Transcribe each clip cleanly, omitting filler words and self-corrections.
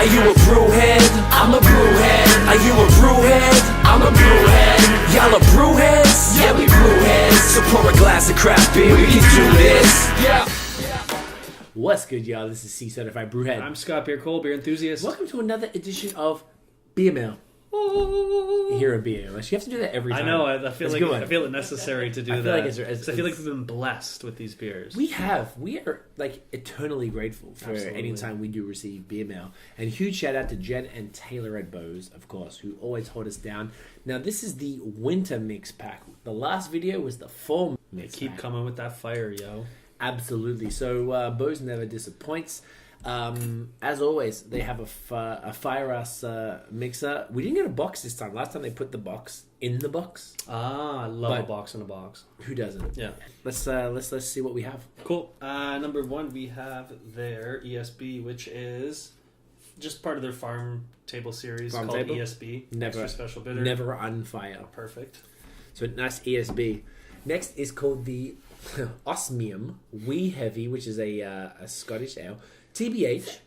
Are you a brewhead? I'm a brewhead. Are you a brewhead? I'm a brewhead. Y'all are brewheads? Yeah, we brewheads. So pour a glass of craft beer, we can do this. Yeah. What's good, y'all? This is C Certified Brewhead. I'm Scott Beer Cole, beer enthusiast. Welcome to another edition of Beer Mail. Here at BAOS. You have to do that every time. I know. I feel it necessary to do that. I feel like we've been blessed with these beers. We have. We are like eternally grateful for Absolutely. any time we do receive beer mail. And huge shout out to Jen and Taylor at Beau's, of course, who always hold us down. Now this is the winter mix pack. The last video was the fall mix Keep pack. coming with that fire, yo. Absolutely. So Beau's never disappoints. As always, they have a fire ass mixer. We didn't get a box this time. Last time they put the box in the box. I love a box in a box. Who doesn't? Yeah. Let's see what we have. Cool. Number one, we have their E.S.B, which is just part of their farm table series called table? E.S.B. Never Extra special bitter. Never on fire. Perfect. So nice E.S.B. Next is called the Osmium Wee Heavy, which is a Scottish ale. TBH.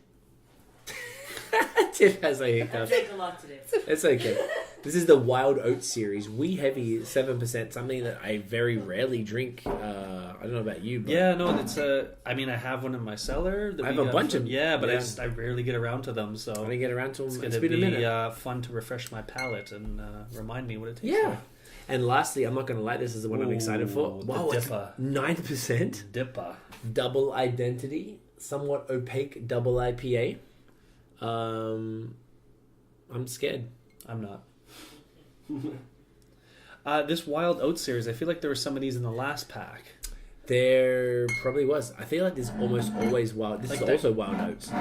Tiff has a hiccup. I drank a lot today. It's okay. This is the Wild Oat series. Wee Heavy, 7%. Something that I very rarely drink. I don't know about you, but Yeah, no, it's I mean, I have one in my cellar. That I have we a got bunch from- of- Yeah, but yeah. I rarely get around to them, so I didn't get around to them. it's It's going to been a be minute. fun to refresh my palate and remind me what it tastes Yeah. like. And lastly, I'm not going to lie, this is the one I'm excited for. Ooh, the Wow, it's Dipper. 9%. Dipper. Double Identity, somewhat opaque double IPA. I'm scared. I'm not. This Wild Oat series, I feel like there were some of these in the last pack. There probably was. I feel like there's almost always wild. This Like is that- also wild oats.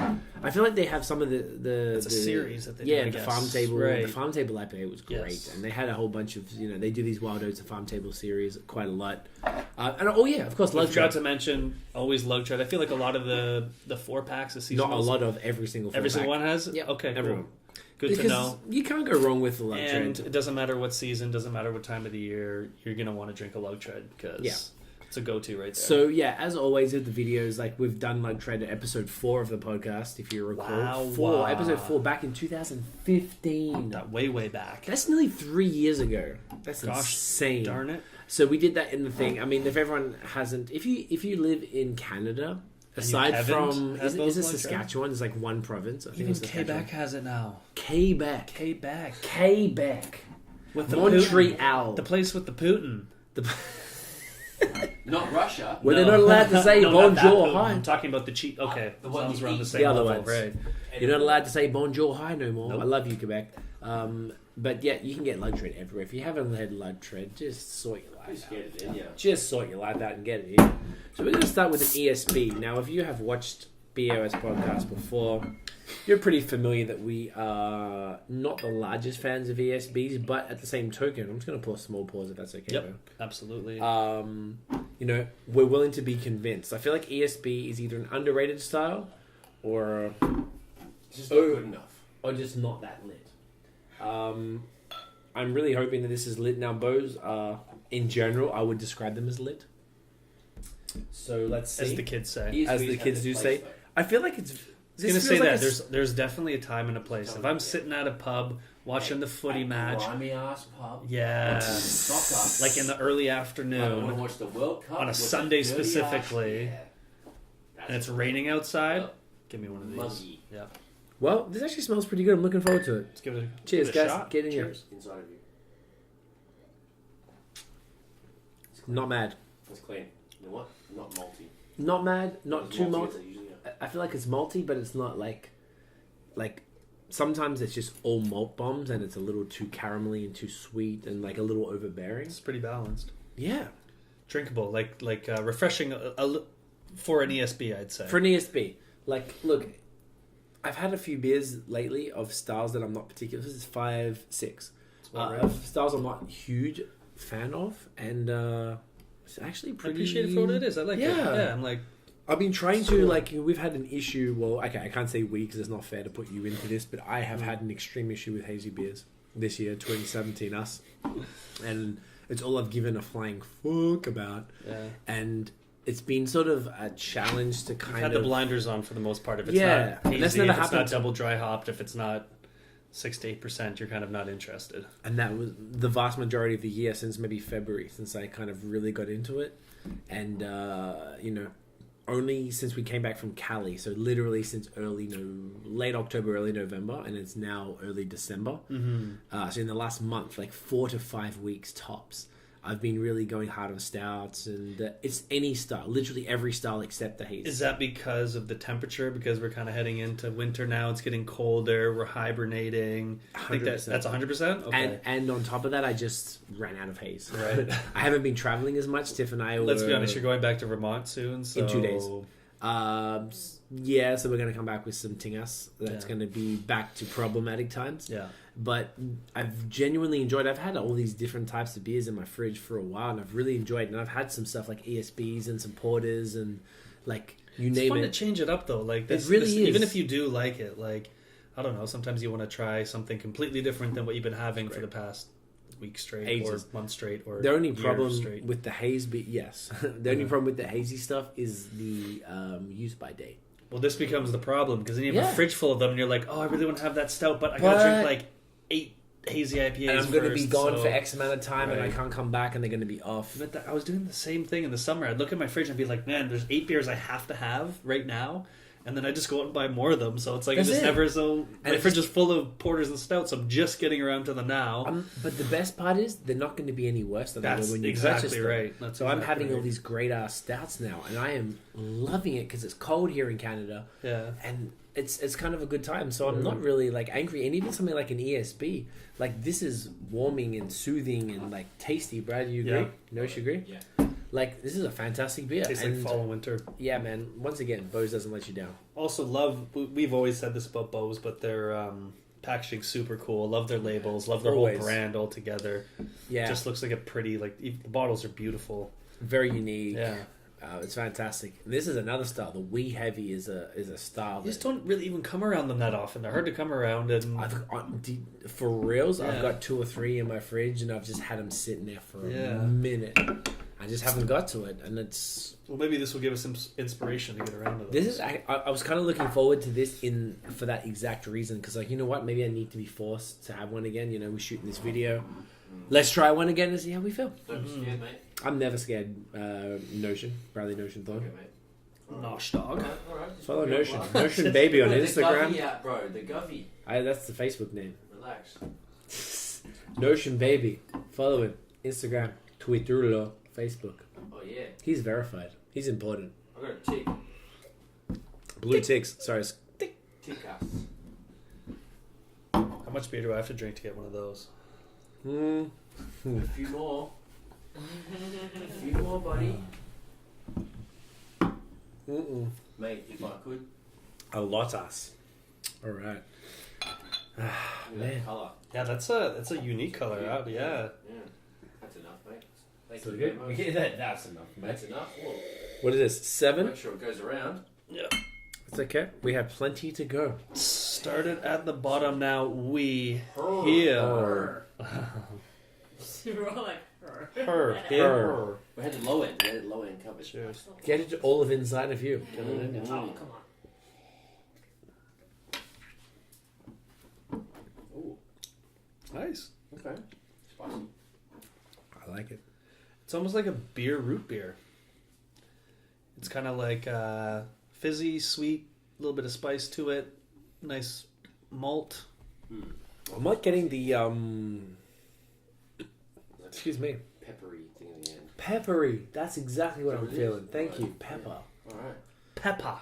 I feel like they have some of the It's a series that they do, yeah, I the guess. farm table. Right. The farm table IPA was great, Yes. and they had a whole bunch of they do these wild oats, the farm table series, quite a lot. And oh yeah, of course, I Lug forgot Tread. to mention always Lug Tread. I feel like a lot of the 4-packs, the seasonals, Not a lot of every single. every single four-pack. one has. Yeah, Okay, everyone. cool. Good Because to know. you can't go wrong with the Lug And Tread. it doesn't matter what season, doesn't matter what time of the year, you're gonna want to drink a Lug Tread because it's a go-to right there. So yeah, as always with the videos, like we've done Lug Tread at episode 4 of the podcast, if you recall. Wow. Episode 4 back in 2015. that way back. That's nearly 3 years ago. That's Gosh, insane. darn it. So we did that in the thing. I mean, if everyone hasn't, if you live in Canada, aside haven't from had is those it Lug Tread? Saskatchewan? There's like one province. I think Even it's Saskatchewan. Quebec has it now. Quebec. Quebec. With the Montreal. the place with the Putin. Not Russia. Where they're not allowed to say No, not that bonjour Putin. hi. I'm talking about the cheap. Okay, the one sounds you around eat. the same The other level, ones. right? You're not allowed to say bonjour hi no more. Nope. I love you, Quebec. But yeah, you can get Lug Tread everywhere. If you haven't had Lug Tread, just sort your life out. Just sort your life out and get it in. So we're going to start with an E.S.B. Now, if you have watched BAOS podcast before, you're pretty familiar that we are not the largest fans of E.S.Bs, but at the same token, I'm just going to pour a small pause if that's okay. Yep, absolutely. We're willing to be convinced. I feel like E.S.B. is either an underrated style or It's just not good enough. or just not that lit. I'm really hoping that this is lit. Now, Beau's, in general, I would describe them as lit. So let's see. As the kids say. E.S.B's As the have kids their do place, say. though. I feel like it's. I was gonna say that there's definitely a time and a place. If I'm sitting at a pub watching the footy match, Grimy ass pub. yeah, Soccer. like in the early I want to afternoon, watch the World Cup on a with Sunday that dirty ass- specifically, yeah. and it's raining outside, Yep. give me one of these. Muggy. Yeah, Well, this actually smells pretty good. I'm looking forward to it. let's give it a Cheers, give it a guys. shot. Get in here. Cheers. Inside of you. Not mad. It's clean. You know what? Not malty. Not mad. Not As too malty malty. as they usually are. I feel like it's malty, but it's not like sometimes it's just all malt bombs and it's a little too caramelly and too sweet and like a little overbearing. It's pretty balanced, Yeah. drinkable, like refreshing for an E.S.B. I'd say. For an E.S.B. Like, look, I've had a few beers lately of styles that I'm not particular. This is 5, 6. about right. Of styles I'm not a huge fan of, and it's actually I pretty. appreciate it for what it is. I like it. Yeah. Yeah, I'm like, I've been trying to, like, we've had an issue. Well, okay, I can't say we because it's not fair to put you into this, but I have had an extreme issue with hazy beers this year, 2017 us, and it's all I've given a flying fuck about. yeah. And it's been sort of a challenge to You've kind had of the blinders on for the most part. If it's Yeah, not and that's hazy, never if it's happened not to- double dry hopped, if it's not 6 to 8%, you're kind of not interested. and that was the vast majority of the year since maybe February, since I kind of really got into it, and only since we came back from Cali, so literally since late October, early November, and it's now early December. So in the last month, like 4 to 5 weeks tops, I've been really going hard on stouts, and it's any style, literally every style except the haze. Is that because of the temperature? Because we're kind of heading into winter now. It's getting colder. We're hibernating. I think 100%. that's 100%? Okay. And on top of that, I just ran out of haze. Right. I haven't been traveling as much. Tiff and I were... Let's be honest, you're going back to Vermont soon. So... In 2 days. Yeah, so we're going to come back with some tingas. That's going to be back to problematic times. Yeah. But I've genuinely enjoyed. I've had all these different types of beers in my fridge for a while, and I've really enjoyed it. And I've had some stuff like E.S.Bs and some porters and like you It's name fun it. to change it up though. Like It really is. Even if you do like it, like I don't know. Sometimes you want to try something completely different than what you've been having for the past week straight Ages. or month straight or The only year problem straight. with the haze, yes, the only problem with the hazy stuff is the use by date. Well, this becomes the problem because then you have Yeah. a fridge full of them, and you're like, oh, I really want to have that stout, but I gotta drink like 8 hazy IPAs. And I'm going to be first, gone so- for X amount of time, and I Right. can't come back, and they're going to be off. But I was doing the same thing in the summer. I'd look at my fridge and be like, man, there's 8 beers I have to have right now. And then I just go out and buy more of them. So it's like That's it's just it. never so... And My it's fridge is full of porters and stouts. I'm just getting around to the now. But the best part is they're not going to be any worse than they That's were when you exactly purchased them. right. That's So I'm exactly having all right. these great ass stouts now, and I am loving it because it's cold here in Canada, Yeah. and it's kind of a good time. So I'm not really like angry, and even something like an E.S.B, like this is warming and soothing and like tasty. Brad, you agree? Yeah. No, you agree? Yeah. Like this is a fantastic beer. Tastes like And fall and winter. yeah, man. Once again, Beau's doesn't let you down. Also love... We've always said this about Beau's, but their packaging super cool. Love their labels. Love their Always. whole brand altogether. Yeah, Just looks like a pretty... Like even the bottles are beautiful. very unique. Yeah. It's fantastic. And this is another style. The Wee Heavy is a style. You just that don't really even come around them that often. They're hard to come around, and for reals, Yeah. I've got 2 or 3 in my fridge, and I've just had them sitting there for Yeah. a minute. I just haven't got to it, and it's. well, maybe this will give us some inspiration to get around to those. This is. I was kind of looking forward to this for that exact reason, because like you know what, maybe I need to be forced to have one again. You know, we're shooting this video. Let's try one again and see how we feel. Don't be scared, mate. I'm never scared. Notion, Bradley Notion Thorn. Okay, mate. Nosh dog. Alright, just Follow bring it Notion, up. Notion Baby on Bro, the Instagram. Govy out, bro. The Govy. That's the Facebook name. Relax. Notion Baby. Follow him. Instagram, Twitter, Facebook. Oh yeah. He's verified. He's important. I got a tick. Blue ticks. Sorry. Tick us. How much beer do I have to drink to get one of those? A few more. A few more, buddy. Mate, if I could. A lotas. All right. Look at Man. that colour. Yeah, that's a unique color. Yeah. Yeah. That's enough, mate. Thank So you good. very much. Yeah, that's enough, That's enough. Whoa. What is this? 7? Make sure it goes around. It's okay. We have plenty to go. Started at the bottom now. We Her. here. We're all like, Her. Her. We had the low end. We had the low end covered. Cheers. Get it all of inside of you. Oh, come on. Ooh, Nice. okay. Spicy. I like it. It's almost like a root beer. It's kind of like fizzy, sweet, a little bit of spice to it. Nice malt. I'm not getting the excuse me. Peppery thing at the end. Peppery. That's exactly what Is that I'm what it is? feeling. Thank you. Right. Pepper. Alright. Pepper.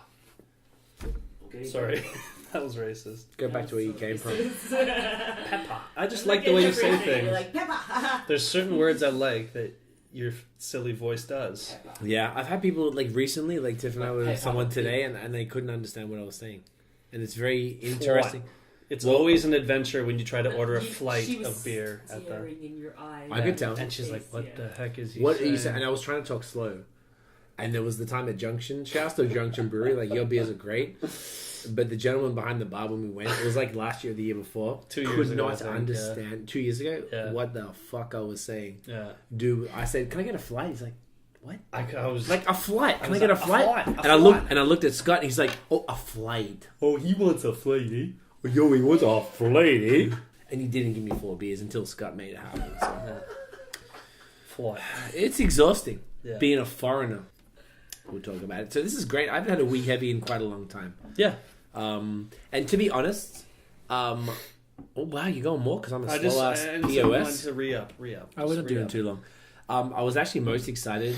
Okay. Sorry, that was racist. Go back to where you came from. Pepper. I just like the way you say things. You're like, Peppa. There's certain words I like that your silly voice does. Pepper. Yeah, I've had people like recently, like Tiff and I were with Pepper. someone today, and they couldn't understand what I was saying, and it's very interesting. It's Well- always an adventure when you try to order a She flight was of beer at the. staring in your eyes. I could tell. And she's like, "What Yeah. the heck is he What are saying?" you saying? And I was trying to talk slow, and there was the time at Junction, Shasta Junction Brewery, like your beers are great, but the gentleman behind the bar when we went, it was like last year or the year before, 2 years could ago, I not think, understand 2 years ago Yeah. what the fuck I was saying. Yeah. Dude, I said, "Can I get a flight?" He's like, what? I was Like a flight. Can I was get a like, a flight? flight, a And I looked at Scott and he's like, oh, a flight. Oh, he wants a flight, eh? Oh, yo, he wants a flight, eh? And he didn't give me 4 beers until Scott made it happen. So. flight. It's exhausting Yeah. being a foreigner. We'll talk about it. So this is great. I haven't had a wee heavy in quite a long time. Yeah. And to be honest, oh wow, you're going more because I'm a I slow just ass wanted POS. to re-up. I wasn't doing too long. I was actually most excited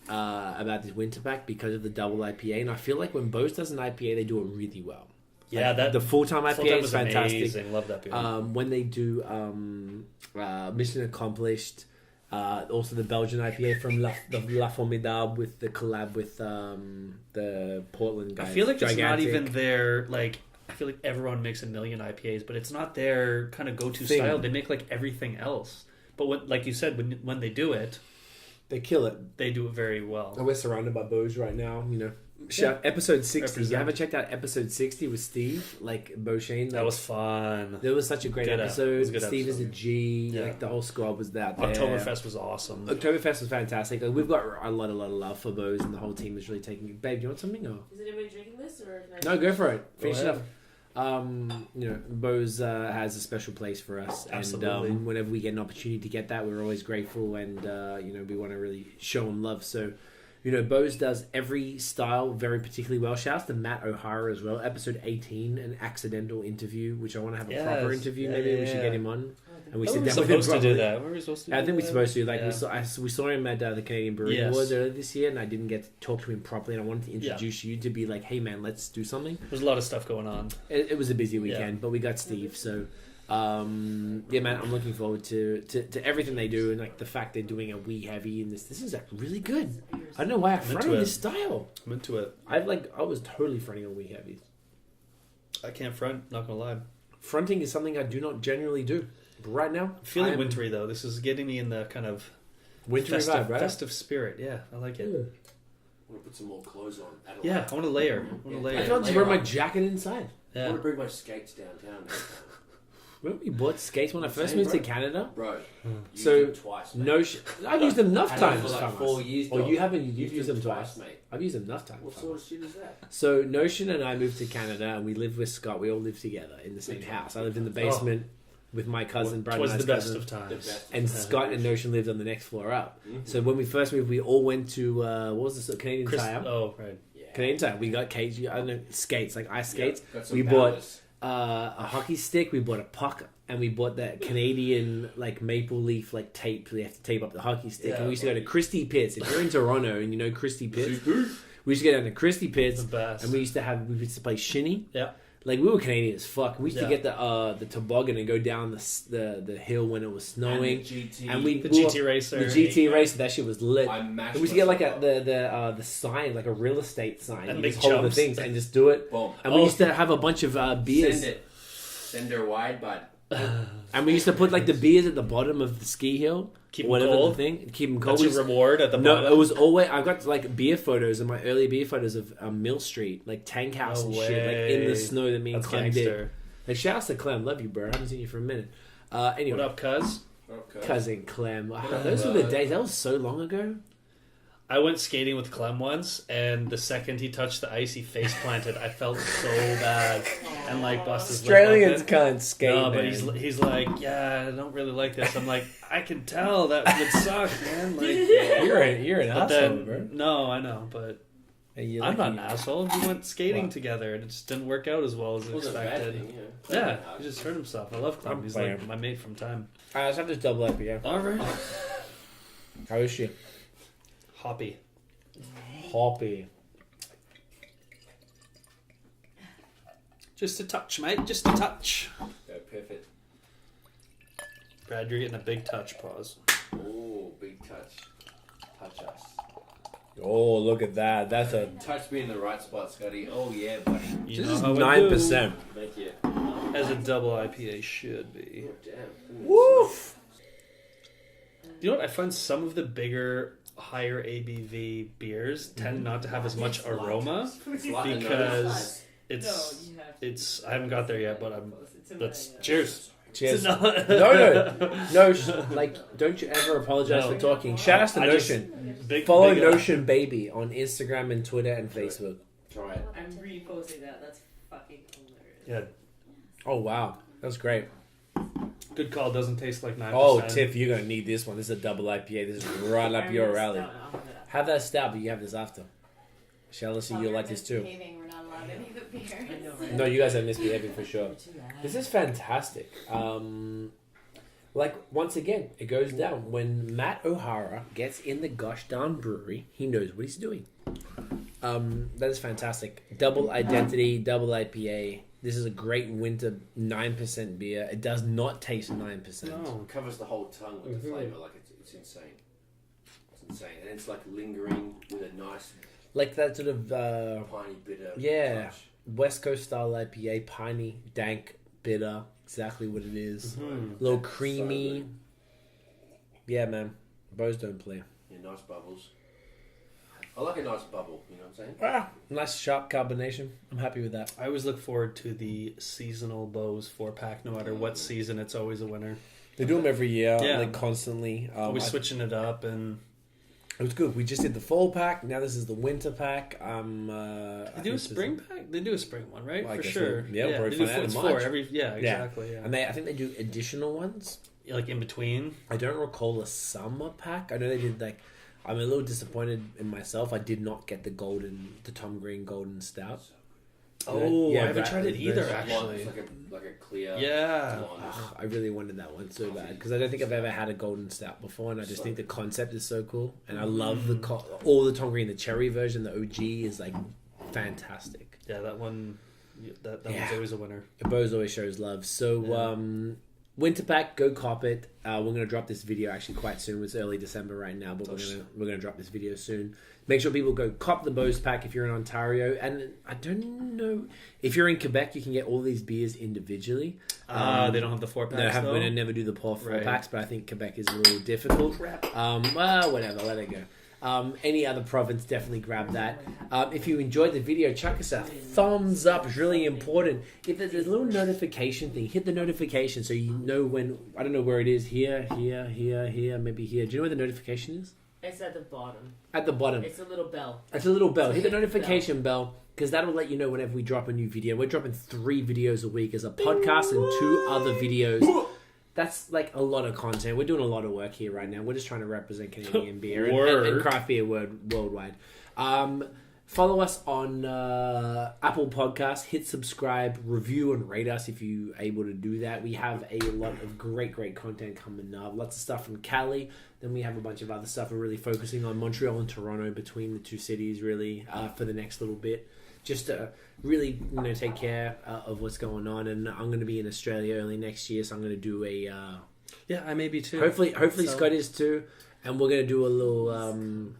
about this winter pack because of the double IPA, and I feel like when BAOS does an IPA, they do it really well. Yeah, Like, that the full-time IPA full-time is was fantastic. amazing. Love that beer. When they do Mission Accomplished, also the Belgian IPA from La Formidable with the collab with the Portland I guys. feel like it's not Gigantic. even their like. I feel like everyone makes a million IPAs, but it's not their kind of go-to Thing. style. They make like everything else. But what, like you said, when they do it, They kill it. they do it very well. And we're surrounded by BAOS right now, you know. Episode 60. If you haven't checked out episode 60 with Steve, like Beau Shane. That was fun. That was such a great Good episode. it was a good Steve episode. is a G. Yeah. Like the whole squad was out there. Oktoberfest was awesome. Oktoberfest was fantastic. Like, we've got a lot of love for BAOS, and the whole team is really taking it. Babe, do you want something? Or? Is anybody drinking this or can I No, go for it. Finish it ahead. up. You know, BAOS has a special place for us, Absolutely. and whenever we get an opportunity to get that, we're always grateful, and you know, we want to really show them love. So, you know, BAOS does every style very particularly well. Shouts to Matt O'Hara as well. Episode 18, an accidental interview, which I want to have a proper interview. Yeah, Maybe we yeah, should yeah. get him on, and we We sit were down with him supposed to do properly. that. Were we supposed to? I think we're supposed to. Like, Yeah. we saw him at the Canadian Brewing Yes. Awards earlier this year, and I didn't get to talk to him properly. And I wanted to introduce you to be like, hey man, let's do something. There's a lot of stuff going on. It was a busy weekend, but we got Steve. So, yeah, man, I'm looking forward to everything they do, and like the fact they're doing a wee heavy in this. This is like really good. I don't know why I fronted into it. this style. I'm into it. I was totally fronting on wee heavies. I can't front. Not gonna lie. Fronting is something I do not generally do. But right now, I'm feeling I'm wintry though. This is getting me in the kind of wintry festive, vibe, right? festive spirit. Yeah, I like it. I want to put some more clothes on. Add a Yeah, layer. I want to layer. I feel like just wear my jacket inside. I Yeah. want to bring my skates downtown. Remember we bought skates when I first Same, moved to bro. Canada? Bro, used So, them twice, mate. No, I've used them enough Had them times. for like Thomas. 4 years. Oh, dog. you haven't? You've Used used them twice. mate. I've used them enough times. What sort of shit is that? So Notion and I moved to Canada, and we lived with Scott. We all lived together in the same house. I lived in the basement with my cousin, Brad. Twas and the I's best cousin. of The times. best. And Scott and Notion lived on the next floor up. So when we first moved, we all went to what was this? Canadian Tire. Oh, right. Yeah. Canadian Tire. We got cage. I don't know, skates, like ice skates. Got some We bought powers. a hockey stick. We bought a puck, and we bought that Canadian like maple leaf like tape. We have to tape up the hockey stick. And we used to go to Christie Pits. If you're in Toronto and you know Christie Pits, we used to get down to Christie Pits, The best. and we used to play shinny. Yeah. Like we were Canadian as fuck. We used to Yeah. get the toboggan and go down the hill when it was snowing. And the GT. And we The we were- GT racer. the GT racer, that shit was lit. I And mashed we used to get like myself the sign, like a real estate sign, And you big just hold the jumps. things and just do it. Boom. And we used to have a bunch of beers, Send it. Send her wide, bud. and we used to put like the beers at the bottom of the ski hill, Keep 'em whatever cold? the thing, keep them cold. That's We your used- reward at the No, bottom. it was always. I've got like beer photos and my early beer photos of Mill Street, like Tank House No and shit, like in way. the snow that me and That's Clem did. gangster. Like shouts to Clem, love you, bro. I haven't seen you for a minute. Anyway, What up, cuz? Okay. cousin Clem. Wow, those were the days. That was so long ago. I went skating with Clem once, and the second he touched the ice, he face planted. I felt so bad, and like busted his lip Australians open. can't skate. No, but man. he's like, yeah, I don't really like this. I'm like, I can tell that would suck, man. Like, You're an but asshole, then, bro. no, I know, but And you're I'm not lucky. an asshole. We went skating What? together, and it just didn't work out as well as It wasn't a bad expected. thing, yeah. Yeah, he just hurt himself. I love Clem. I'm He's playing. like my mate from time. Alright, let's have this double IPA. All right, How is she? hoppy. Hoppy. Just a touch, mate. Just a touch. Go perfect. Brad, you're getting a big touch. Pause. Oh, big touch. Touch us. Oh, look at that. That's a. Touch me in the right spot, Scotty. Oh, yeah, buddy. You This know is how I do. 9%. Thank you. As a double IPA should be. Oh, damn. Woof! You know what? I find some of the bigger, higher ABV beers tend not to have as much aroma It's light, because No, it's you have to. it's. I haven't got there yet, but I'm. It's in Let's my, cheers. Cheers. No. No. Like, don't you ever apologize No. for talking. Shout out to I just- Notion. Big, Follow big, Notion Baby on Instagram and Twitter and Facebook. Try it. I'm reposting that. That's fucking hilarious. Yeah, Oh wow, that's great. good call. Doesn't taste like 9%. Oh, Tiff, you're gonna need this one. This is a double IPA. This is right up your alley. No, I'll have that. Have that stout, but you have this after. Chelsea, you'll like this too. We're not allowed any of the beers. I know, right? No, you guys are misbehaving for sure. Too bad. This is fantastic. Like, once again, it goes down. When Matt O'Hara gets in the gosh darn brewery, he knows what he's doing. That is fantastic. Double identity, double IPA. This is a great winter 9% beer. It does not taste 9%. No. It covers the whole tongue with the flavour. Like it's insane. It's insane, and it's like lingering with a nice Like that sort of piney bitter. yeah. touch. West Coast style IPA, piney, dank, bitter. Exactly what it is. Mhm. A little So creamy. good. Yeah, man. Bows don't play. Yeah, nice bubbles. I like a nice bubble. You know what I'm saying? Ah, nice sharp carbonation. I'm happy with that. I always look forward to the seasonal BAOS 4-pack. No matter what season, it's always a winner. They do them every year, Yeah. like constantly. Always switching it up, and It was good. We just did the fall pack. Now this is the winter pack. they do a spring pack. They do a spring one, right? Well, I For guess sure. we'll- yeah, we'll probably they do find out in it's March. every. Yeah, exactly. Yeah, And I think they do additional ones. like in between. I don't recall a summer pack. I know they did like. I'm a little disappointed in myself. I did not get the Tom Green golden stout. Oh, Yeah, I haven't that- tried it either. those- Actually, It's like a clear. yeah. blonde. Ugh, I really wanted that one so bad because I don't think I've ever had a golden stout before, and I just think the concept is so cool. And I love all the Tom Green. The cherry version, the OG, is like fantastic. Yeah, that one. That Yeah. one's always a winner. Bose always shows love. So, Yeah. winter pack, go cop it. We're gonna drop this video actually quite soon. It's early December right now, but we're gonna drop this video soon. Make sure people go cop the Bose pack if you're in Ontario, and I don't know if you're in Quebec, you can get all these beers individually. They don't have the 4-packs. We're though? gonna never do the four Right. packs, but I think Quebec is a little difficult. Well, whatever, let it go. Any other province, definitely grab that. If you enjoyed the video, chuck us a thumbs up. It's really important. If there's a little notification thing, hit the notification so you know when. I don't know where it is. Here, maybe here. Do you know where the notification is? It's at the bottom. At the bottom. It's a little bell. It's a little bell. Hit the Hit the notification bell because that'll let you know whenever we drop a new video. We're dropping 3 videos a week as a podcast and 2 other videos. That's like a lot of content. We're doing a lot of work here right now. We're just trying to represent Canadian beer and craft beer worldwide. Follow us on Apple Podcasts. Hit subscribe, review, and rate us if you're able to do that. We have a lot of great content coming up. Lots of stuff from Cali. Then we have a bunch of other stuff. We're really focusing on Montreal and Toronto between the 2 cities, really, for the next little bit. Just to really, take care of what's going on. And I'm going to be in Australia early next year, so I'm going to do a. Yeah, I may be too. Hopefully, So- Scott is too, and we're going to do a little.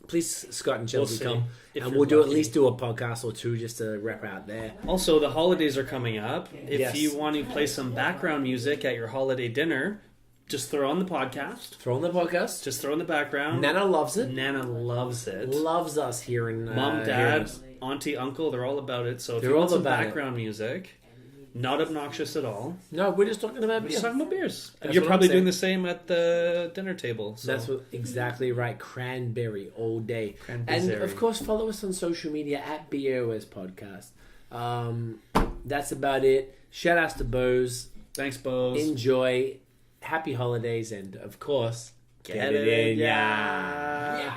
Please, Scott and Chelsea, We'll see. come, If and you're we'll do at lucky. least do a podcast or 2 just to rep out there. Also, the holidays are coming up. If Yes. you want to play some background music at your holiday dinner, just throw on the podcast. Throw on the podcast. Just throw in the background. Nana loves it. Nana loves it. Loves us here in Mom, here dad, in- auntie, uncle, they're all about it. So if They're you want all some about it. background music, not obnoxious at all. No, we're just talking about We're beer. just talking about beers. That's You're what probably I'm doing saying. the same at the dinner table. So. That's what, exactly right. Cranberry all day. And Cranberry. of course, follow us on social media at BAOS Podcast. That's about it. Shout outs to Bose. Thanks, Bose. Enjoy. Happy holidays. And of course, Get it in, yeah.